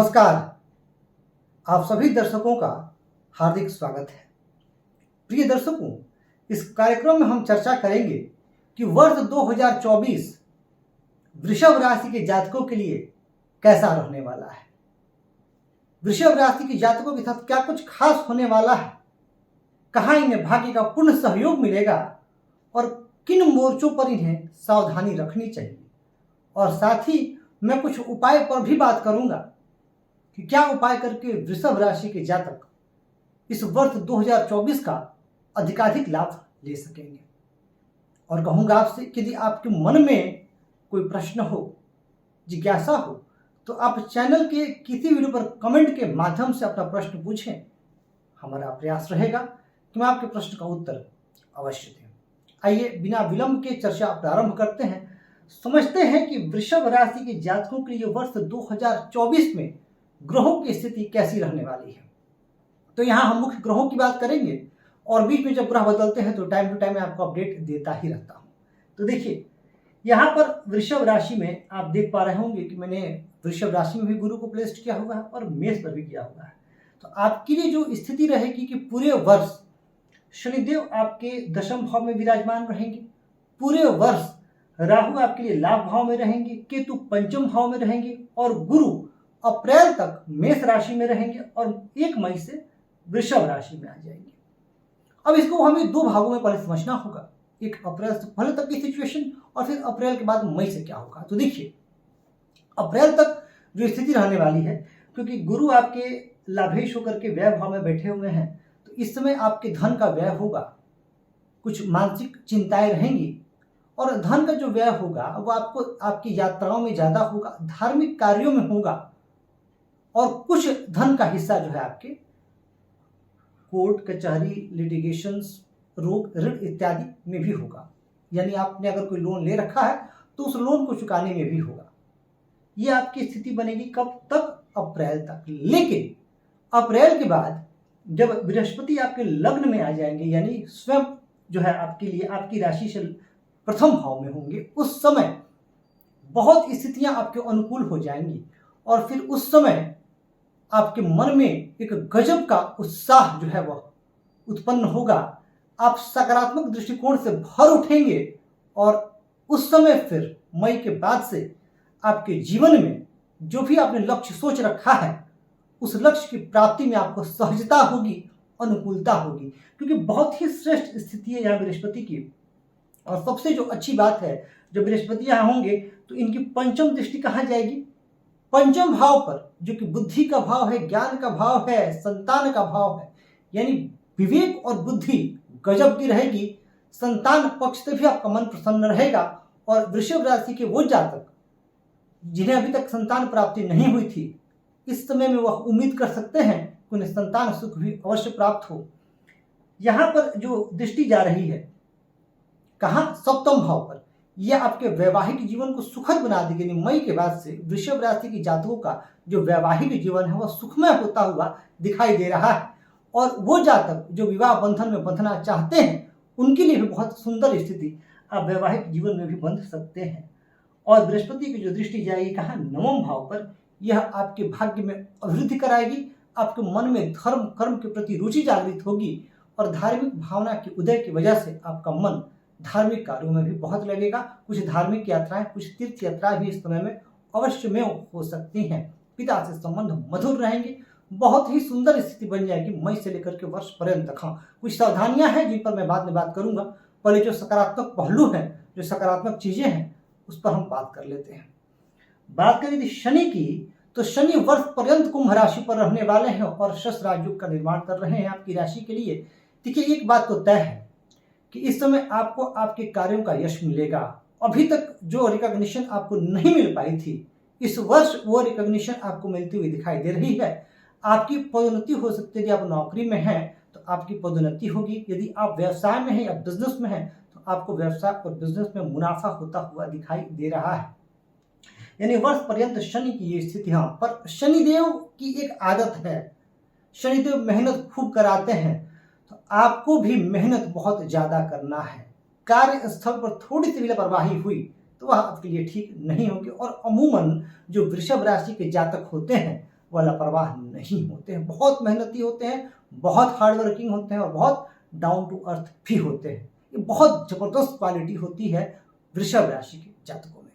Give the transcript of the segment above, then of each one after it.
नमस्कार। आप सभी दर्शकों का हार्दिक स्वागत है। प्रिय दर्शकों, इस कार्यक्रम में हम चर्चा करेंगे कि वर्ष 2024 वृषभ राशि के जातकों के लिए कैसा रहने वाला है। वृषभ राशि के जातकों के साथ क्या कुछ खास होने वाला है, कहाँ इन्हें भाग्य का पूर्ण सहयोग मिलेगा और किन मोर्चों पर इन्हें सावधानी रखनी चाहिए। और साथ ही मैं कुछ उपाय पर भी बात करूंगा कि क्या उपाय करके वृषभ राशि के जातक इस वर्ष 2024 का अधिकाधिक लाभ ले सकेंगे। और कहूंगा आपसे कि यदि आपके मन में कोई प्रश्न हो, जिज्ञासा हो, तो आप चैनल के किसी वीडियो पर कमेंट के माध्यम से अपना प्रश्न पूछें। हमारा प्रयास रहेगा कि मैं आपके प्रश्न का उत्तर अवश्य दें। आइए बिना विलंब के चर्चा प्रारंभ करते हैं। समझते हैं कि वृषभ राशि के जातकों के लिए वर्ष 2024 में ग्रहों की स्थिति कैसी रहने वाली है। तो यहाँ हम मुख्य ग्रहों की बात करेंगे और बीच में जब ग्रह बदलते हैं तो टाइम टू टाइम मैं आपको अपडेट देता ही रहता हूँ। तो देखिए, यहाँ पर वृषभ राशि में आप देख पा रहे होंगे कि मैंने वृषभ राशि में भी गुरु को प्लेस्ड किया हुआ है और मेष पर भी किया हुआ है। तो आपके लिए जो स्थिति रहेगी कि पूरे वर्ष शनिदेव आपके दशम भाव में विराजमान रहेंगे, पूरे वर्ष राहु आपके लिए लाभ भाव में रहेंगे, केतु पंचम भाव में रहेंगे और गुरु अप्रैल तक मेष राशि में रहेंगे और 1 मई से वृषभ राशि में आ जाएंगे। अब इसको हमें दो भागों में पहले समझना होगा, एक अप्रैल से पहले तक की सिचुएशन और फिर अप्रैल के बाद मई से क्या होगा। तो देखिए, अप्रैल तक जो स्थिति रहने वाली है, क्योंकि गुरु आपके लाभेश होकर के व्यय भाव में बैठे हुए हैं, तो इस समय आपके धन का व्यय होगा, कुछ मानसिक चिंताएं रहेंगी और धन का जो व्यय होगा वो आपको आपकी यात्राओं में ज्यादा होगा, धार्मिक कार्यों में होगा और कुछ धन का हिस्सा जो है आपके कोर्ट कचहरी लिटिगेशंस रोग ऋण इत्यादि में भी होगा। यानी आपने अगर कोई लोन ले रखा है तो उस लोन को चुकाने में भी होगा। ये आपकी स्थिति बनेगी कब तक? अप्रैल तक। लेकिन अप्रैल के बाद जब बृहस्पति आपके लग्न में आ जाएंगे, यानी स्वयं जो है आपके लिए आपकी राशि से प्रथम भाव में होंगे, उस समय बहुत स्थितियां आपके अनुकूल हो जाएंगी और फिर उस समय आपके मन में एक गजब का उत्साह जो है वह उत्पन्न होगा। आप सकारात्मक दृष्टिकोण से भर उठेंगे और उस समय फिर मई के बाद से आपके जीवन में जो भी आपने लक्ष्य सोच रखा है उस लक्ष्य की प्राप्ति में आपको सहजता होगी, अनुकूलता होगी, क्योंकि बहुत ही श्रेष्ठ स्थिति है यहाँ बृहस्पति की। और सबसे जो अच्छी बात है, जब बृहस्पति यहाँ होंगे तो इनकी पंचम दृष्टि कहाँ जाएगी? पंचम भाव पर, जो कि बुद्धि का भाव है, ज्ञान का भाव है, संतान का भाव है। यानी विवेक और बुद्धि गजब की रहेगी। संतान पक्ष से भी आपका मन प्रसन्न रहेगा और वृषभ राशि के वो जातक जिन्हें अभी तक संतान प्राप्ति नहीं हुई थी, इस समय में वह उम्मीद कर सकते हैं कि उन्हें संतान सुख भी अवश्य प्राप्त हो। यहाँ पर जो दृष्टि जा रही है, कहाँ? सप्तम भाव पर। यह आपके वैवाहिक जीवन को सुखद बना देगी। यानी मई के बाद से वृषभ राशि के जातकों का जो वैवाहिक जीवन है वह सुखमय होता हुआ दिखाई दे रहा है और वो जातक जो विवाह बंधन में बंधना चाहते हैं उनके लिए भी बहुत सुंदर स्थिति आप वैवाहिक जीवन में भी बंध सकते हैं। और बृहस्पति की जो दृष्टि जाएगी कहाँ? नवम भाव पर। यह आपके भाग्य में अभिवृद्धि कराएगी, आपके मन में धर्म कर्म के प्रति रुचि जागृत होगी और धार्मिक भावना के उदय की वजह से आपका मन धार्मिक कार्यों में भी बहुत लगेगा। कुछ धार्मिक यात्राएं, कुछ तीर्थ यात्राएं भी इस समय में अवश्य में हो सकती हैं। पिता से संबंध मधुर रहेंगे, बहुत ही सुंदर स्थिति बन जाएगी मई से लेकर के वर्ष पर्यंत तक। हाँ, कुछ सावधानियां हैं जिन पर मैं बाद में बात करूंगा। पहले जो सकारात्मक पहलू हैं, जो सकारात्मक चीजें हैं, उस पर हम बात कर लेते हैं। बात करें यदि शनि की, तो शनि वर्ष पर्यंत कुंभ राशि पर रहने वाले हैं और शश राजयोग का निर्माण कर रहे हैं आपकी राशि के लिए। देखिए, एक बात तो तय है कि इस समय आपको आपके कार्यों का यश मिलेगा। अभी तक जो रिकॉग्निशन आपको नहीं मिल पाई थी, इस वर्ष वो रिकॉग्निशन आपको मिलती हुई दिखाई दे रही है। आपकी पदोन्नति हो सकती है। यदि आप नौकरी में हैं तो आपकी पदोन्नति होगी। यदि आप व्यवसाय में हैं या बिजनेस में हैं तो आपको व्यवसाय और बिजनेस में मुनाफा होता हुआ दिखाई दे रहा है। यानी वर्ष पर्यंत शनि की ये स्थिति। हाँ, पर शनिदेव की एक आदत है, शनिदेव मेहनत खूब कराते हैं, तो आपको भी मेहनत बहुत ज्यादा करना है। कार्यस्थल पर थोड़ी सी भी लापरवाही हुई तो वह आपके लिए ठीक नहीं होगी। और अमूमन जो वृषभ राशि के जातक होते हैं वह लापरवाह नहीं होते हैं, बहुत मेहनती होते हैं, बहुत हार्ड वर्किंग होते हैं और बहुत डाउन टू अर्थ भी होते हैं। ये बहुत जबरदस्त क्वालिटी होती है वृषभ राशि के जातकों में।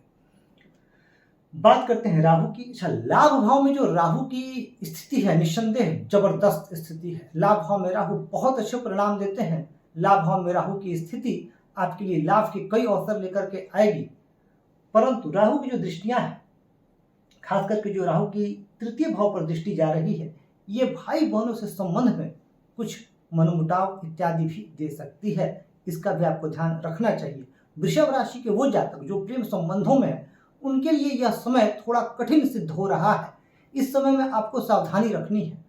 बात करते हैं राहु की। अच्छा, लाभ भाव में जो राहु की स्थिति है निस्संदेह जबरदस्त स्थिति है। लाभ भाव में राहु बहुत अच्छे परिणाम देते हैं। लाभ भाव में राहु की स्थिति आपके लिए लाभ के कई अवसर लेकर के आएगी, परंतु राहु की जो दृष्टियां हैं, खास करके जो राहु की तृतीय भाव पर दृष्टि जा रही है, ये भाई बहनों से संबंध में कुछ मनमुटाव इत्यादि भी दे सकती है। इसका भी आपको ध्यान रखना चाहिए। वृषभ राशि के वो जातक जो प्रेम संबंधों में है, उनके लिए यह समय थोड़ा कठिन सिद्ध हो रहा है। इस समय में आपको सावधानी रखनी है।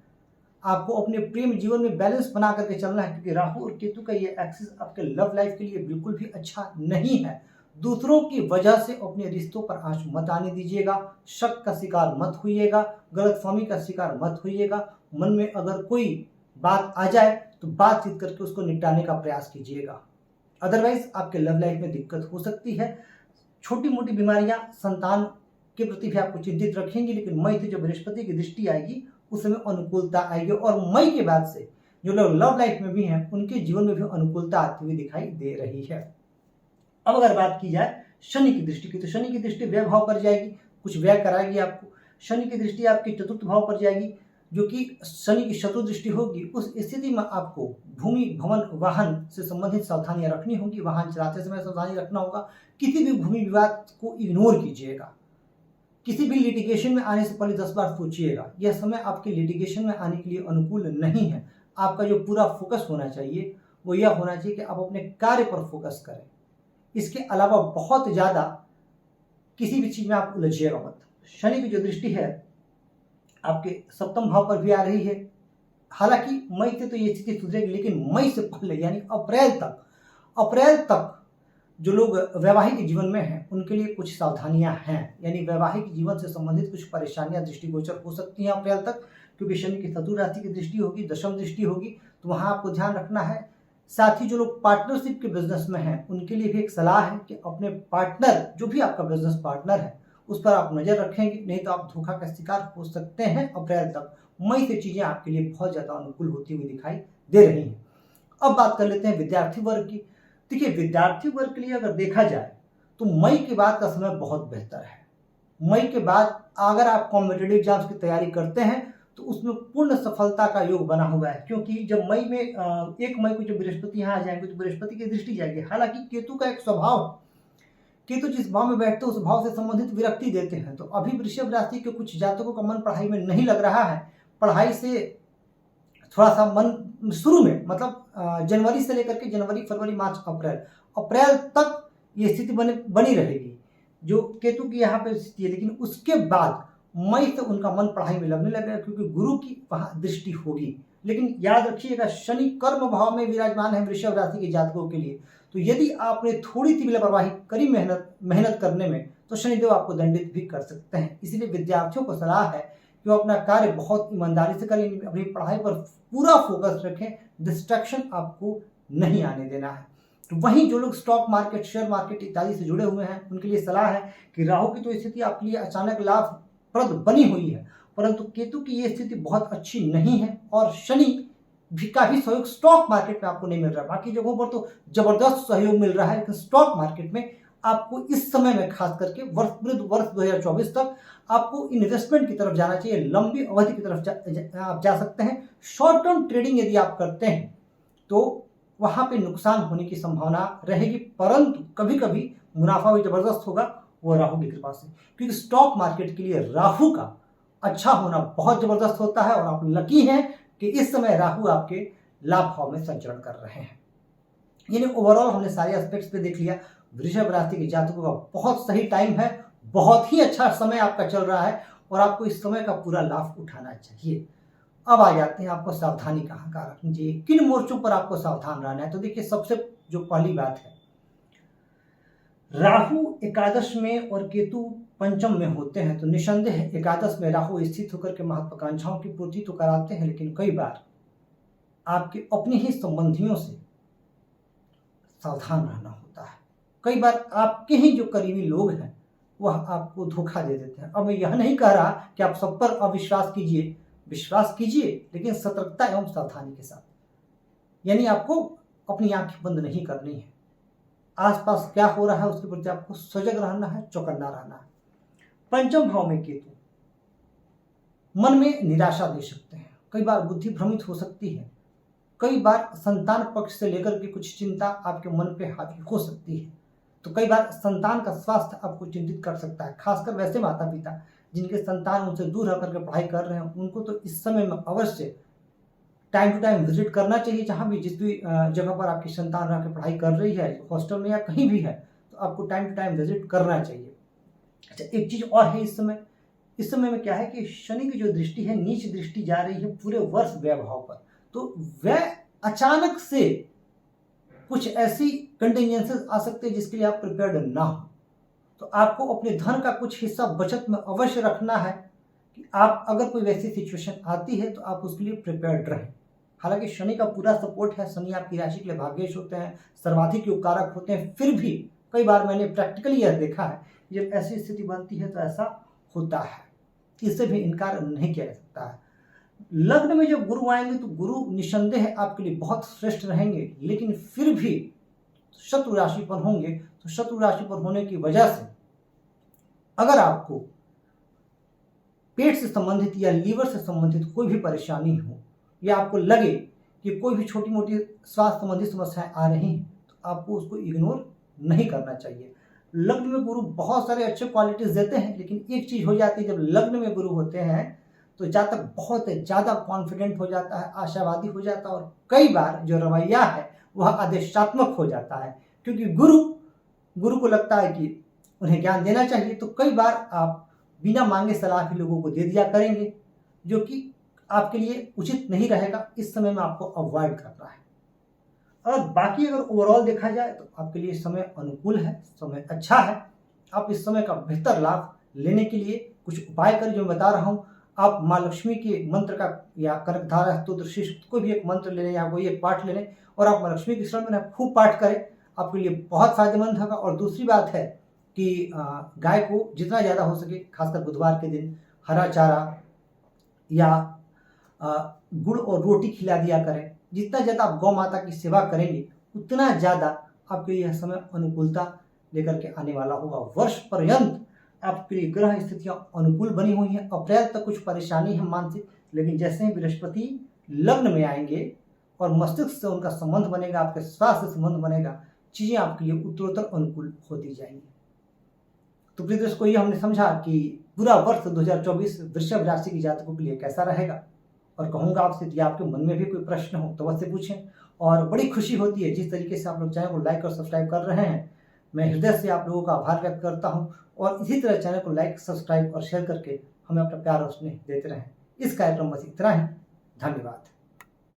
आपको अपने प्रेम जीवन में बैलेंस बना करके चलना है, क्योंकि राहु और केतु का ये एक्सिस आपके लव लाइफ के लिए बिल्कुल भी अच्छा नहीं है। दूसरों की वजह से अपने रिश्तों पर आंच मत आने दीजिएगा। शक का शिकार मत होइएगा, गलतफहमी का शिकार मत होइएगा। मन में अगर कोई बात आ जाए तो बातचीत करके उसको निपटाने का प्रयास कीजिएगा, अदरवाइज आपके लव लाइफ में दिक्कत हो सकती है। छोटी मोटी बीमारियां, संतान के प्रति भी आपको चिंतित रखेंगी, लेकिन मई से जो बृहस्पति की दृष्टि आएगी उस समय अनुकूलता आएगी और मई के बाद से जो लोग लव लाइफ में भी हैं उनके जीवन में भी अनुकूलता आती हुई दिखाई दे रही है। अब अगर बात की जाए शनि की दृष्टि की, तो शनि की दृष्टि व्यय भाव पर जाएगी, कुछ व्यय कराएगी आपको। शनि की दृष्टि आपके चतुर्थ भाव पर जाएगी, जो कि शनि की शत्रु दृष्टि होगी। उस स्थिति में आपको भूमि, भवन, वाहन से संबंधित सावधानियां रखनी होगी। वाहन चलाते समय सावधानी रखना होगा। किसी भी भूमि विवाद को इग्नोर कीजिएगा। किसी भी लिटिगेशन में आने से पहले 10 बार सोचिएगा। यह समय आपके लिटिगेशन में आने के लिए अनुकूल नहीं है। आपका जो पूरा फोकस होना चाहिए वो यह होना चाहिए कि आप अपने कार्य पर फोकस करें। इसके अलावा बहुत ज़्यादा किसी भी चीज़ में आप उलझिएगा मत। शनि की जो दृष्टि है आपके सप्तम भाव पर भी आ रही है। हालांकि मई से तो ये स्थिति सुधरेगी, लेकिन मई से पहले यानी अप्रैल तक जो लोग वैवाहिक जीवन में हैं उनके लिए कुछ सावधानियां हैं। यानी वैवाहिक जीवन से संबंधित कुछ परेशानियां दृष्टिगोचर हो सकती हैं अप्रैल तक, क्योंकि शनि की चतुर्थ राशि की दृष्टि होगी, दशम दृष्टि होगी, तो वहां आपको ध्यान रखना है। साथ ही जो लोग पार्टनरशिप के बिजनेस में हैं उनके लिए भी एक सलाह है कि अपने पार्टनर, जो भी आपका बिजनेस पार्टनर है, उस पर आप नजर रखेंगे, नहीं तो आप धोखा का शिकार हो सकते हैं अप्रैल तक। मई से चीजें आपके लिए बहुत ज्यादा अनुकूल होती हुई दिखाई दे रही हैं। अब बात कर लेते हैं विद्यार्थी वर्ग की। देखिए, विद्यार्थी वर्ग के लिए अगर देखा जाए तो मई के बाद का समय बहुत बेहतर है। मई के बाद अगर आप कॉम्पिटिटिव एग्जाम्स की तैयारी करते हैं तो उसमें पूर्ण सफलता का योग बना हुआ है, क्योंकि जब मई में 1 मई को जब बृहस्पति यहाँ आ जाएंगे तो बृहस्पति की दृष्टि जाएगी। हालांकि केतु का एक स्वभाव है, केतु जिस भाव में बैठते हैं उस भाव से संबंधित विरक्ति देते हैं। तो अभी वृषभ राशि के कुछ जातकों का मन पढ़ाई में नहीं लग रहा है। पढ़ाई से थोड़ा सा मन शुरू में, मतलब जनवरी से लेकर के जनवरी, फरवरी, मार्च, अप्रैल तक ये स्थिति बनी रहेगी जो केतु की यहाँ पे स्थिति है। लेकिन उसके बाद मई से उनका मन पढ़ाई में लगने लगेगा, क्योंकि गुरु की वहां दृष्टि होगी। लेकिन याद रखिएगा, शनि कर्म भाव में विराजमान है वृषभ राशि के जातकों के लिए। तो यदि आपने थोड़ी सी भी लापरवाही करी मेहनत करने में, तो शनिदेव आपको दंडित भी कर सकते हैं। इसलिए विद्यार्थियों को सलाह है कि वो अपना कार्य बहुत ईमानदारी से करें, अपनी पढ़ाई पर पूरा फोकस रखें, डिस्ट्रैक्शन आपको नहीं आने देना है। तो वहीं जो लोग स्टॉक मार्केट, शेयर मार्केट इत्यादि से जुड़े हुए हैं उनके लिए सलाह है कि राहु की तो स्थिति आपके लिए अचानक लाभप्रद बनी हुई है, परंतु केतु की ये स्थिति बहुत अच्छी नहीं है और शनि भी का भी सहयोग स्टॉक मार्केट में आपको नहीं मिल रहा है। बाकी जगहों पर तो जबरदस्त सहयोग मिल रहा है, लेकिन स्टॉक मार्केट में आपको इस समय में खास करके वर्ष 2024 तक आपको इन्वेस्टमेंट की तरफ जाना चाहिए। लंबी अवधि की तरफ आप जा सकते हैं। शॉर्ट टर्म ट्रेडिंग यदि आप करते हैं तो वहां पे नुकसान होने की संभावना रहेगी, परंतु कभी कभी मुनाफा भी जबरदस्त होगा, वो राहु की कृपा से। क्योंकि स्टॉक मार्केट के लिए राहु का अच्छा होना बहुत जबरदस्त होता है और आप लकी हैं कि इस समय राहु आपके लाभ भाव में संचरण कर रहे हैं। यानी ओवरऑल हमने सारे एस्पेक्ट्स पे देख लिया। वृषभ राशि के जातकों का बहुत सही टाइम है, बहुत ही अच्छा समय आपका चल रहा है और आपको इस समय का पूरा लाभ उठाना चाहिए। अब आ जाते हैं आपको सावधानी कहाँ कहाँ रखनी चाहिए, किन मोर्चों पर आपको सावधान रहना है। तो देखिए, सबसे जो पहली बात है, राहु एकादश में और केतु पंचम में होते हैं, तो निसंदेह एकादश में राहु स्थित होकर के महत्वाकांक्षाओं की पूर्ति तो कराते हैं, लेकिन कई बार आपके अपने ही संबंधियों से सावधान रहना होता है। कई बार आपके ही जो करीबी लोग हैं वह आपको धोखा दे देते हैं। अब मैं यह नहीं कह रहा कि आप सब पर अविश्वास कीजिए, विश्वास कीजिए, लेकिन सतर्कता एवं सावधानी के साथ। यानी आपको अपनी आंखें बंद नहीं करनी है, आसपास क्या हो रहा है उसके प्रति आपको सजग रहना है, चौकन्ना रहना है। पंचम भाव में केतु मन में निराशा दे सकते हैं, कई बार बुद्धि भ्रमित हो सकती है, कई बार संतान पक्ष से लेकर के कुछ चिंता आपके मन पे हावी हो सकती है। तो कई बार संतान का स्वास्थ्य आपको चिंतित कर सकता है, खासकर वैसे माता पिता जिनके संतान उनसे दूर रह करके पढ़ाई कर रहे हैं, उनको तो इस समय में अवश्य टाइम टू टाइम विजिट करना चाहिए। जहाँ भी जिस भी जगह पर आपकी संतान रह के पढ़ाई कर रही है, हॉस्टल में या कहीं भी है, तो आपको टाइम टू टाइम विजिट करना चाहिए। अच्छा, एक चीज और है, इस समय में क्या है कि शनि की जो दृष्टि है, नीच दृष्टि जा रही है पूरे वर्ष व्यय भाव पर। तो वह अचानक से कुछ ऐसी कंटिजेंसीज आ सकते हैं जिसके लिए आप प्रिपेयर्ड ना हो। तो आपको अपने धन का कुछ हिस्सा बचत में अवश्य रखना है कि आप अगर कोई वैसी सिचुएशन आती है तो आप उसके लिए प्रिपेयर्ड रहें। हालांकि शनि का पूरा सपोर्ट है, शनि आपकी राशि के लिए भाग्येश होते हैं, सर्वाधिक उपकारक होते हैं, फिर भी कई बार मैंने प्रैक्टिकली यह देखा है, जब ऐसी स्थिति बनती है तो ऐसा होता है, इससे भी इनकार नहीं किया जा सकता है। लग्न में जब गुरु आएंगे तो गुरु निसंदेह आपके लिए बहुत श्रेष्ठ रहेंगे, लेकिन फिर भी शत्रु राशि पर होंगे। तो शत्रु राशि पर होने की वजह से अगर आपको पेट से संबंधित या लीवर से संबंधित कोई भी परेशानी हो, या आपको लगे कि कोई भी छोटी मोटी स्वास्थ्य संबंधी समस्याएं आ रही हैं, तो आपको उसको इग्नोर नहीं करना चाहिए। लग्न में गुरु बहुत सारे अच्छे क्वालिटीज देते हैं, लेकिन एक चीज हो जाती है, जब लग्न में गुरु होते हैं तो जातक बहुत ज़्यादा कॉन्फिडेंट हो जाता है, आशावादी हो जाता है, और कई बार जो रवैया है वह आदेशात्मक हो जाता है, क्योंकि गुरु को लगता है कि उन्हें ज्ञान देना चाहिए। तो कई बार आप बिना मांगे सलाह भी लोगों को दे दिया करेंगे, जो कि आपके लिए उचित नहीं रहेगा। इस समय में आपको अवॉइड करना है। और बाकी अगर ओवरऑल देखा जाए तो आपके लिए समय अनुकूल है, समय अच्छा है। आप इस समय का बेहतर लाभ लेने के लिए कुछ उपाय करें, जो मैं बता रहा हूँ। आप माँ लक्ष्मी के मंत्र का या कनकधारा स्तोत्र शीर्ष कोई भी एक मंत्र ले लें या कोई एक पाठ ले लें, और आप माँ लक्ष्मी की शरण में खूब पाठ करें, आपके लिए बहुत फायदेमंद होगा। और दूसरी बात है कि गाय को जितना ज़्यादा हो सके, खासकर बुधवार के दिन, हरा चारा या गुड़ और रोटी खिला दिया करें। जितना ज़्यादा आप गौ माता की सेवा करेंगे, उतना ज़्यादा आपके लिए यह समय अनुकूलता लेकर के आने वाला होगा। वर्ष पर्यंत आपके लिए ग्रह स्थितियां अनुकूल बनी हुई हैं। अप्रैल तक कुछ परेशानी है मानसिक, लेकिन जैसे ही बृहस्पति लग्न में आएंगे और मस्तिष्क से उनका संबंध बनेगा, आपके स्वास्थ्य से संबंध बनेगा, चीजें आपके लिए उत्तरोत्तर अनुकूल होती जाएंगी। तो प्रिय दर्शकों, ये हमने समझा कि पूरा वर्ष 2024 वृषभ राशि के जातकों के लिए कैसा रहेगा। और कहूँगा आपसे कि आपके मन में भी कोई प्रश्न हो तो वह पूछें। और बड़ी खुशी होती है जिस तरीके से आप लोग चैनल को लाइक और सब्सक्राइब कर रहे हैं। मैं हृदय से आप लोगों का आभार व्यक्त करता हूं, और इसी तरह चैनल को लाइक, सब्सक्राइब और शेयर करके हमें अपना प्यार और स्नेह देते रहें। इस कार्यक्रम में इतना ही। धन्यवाद।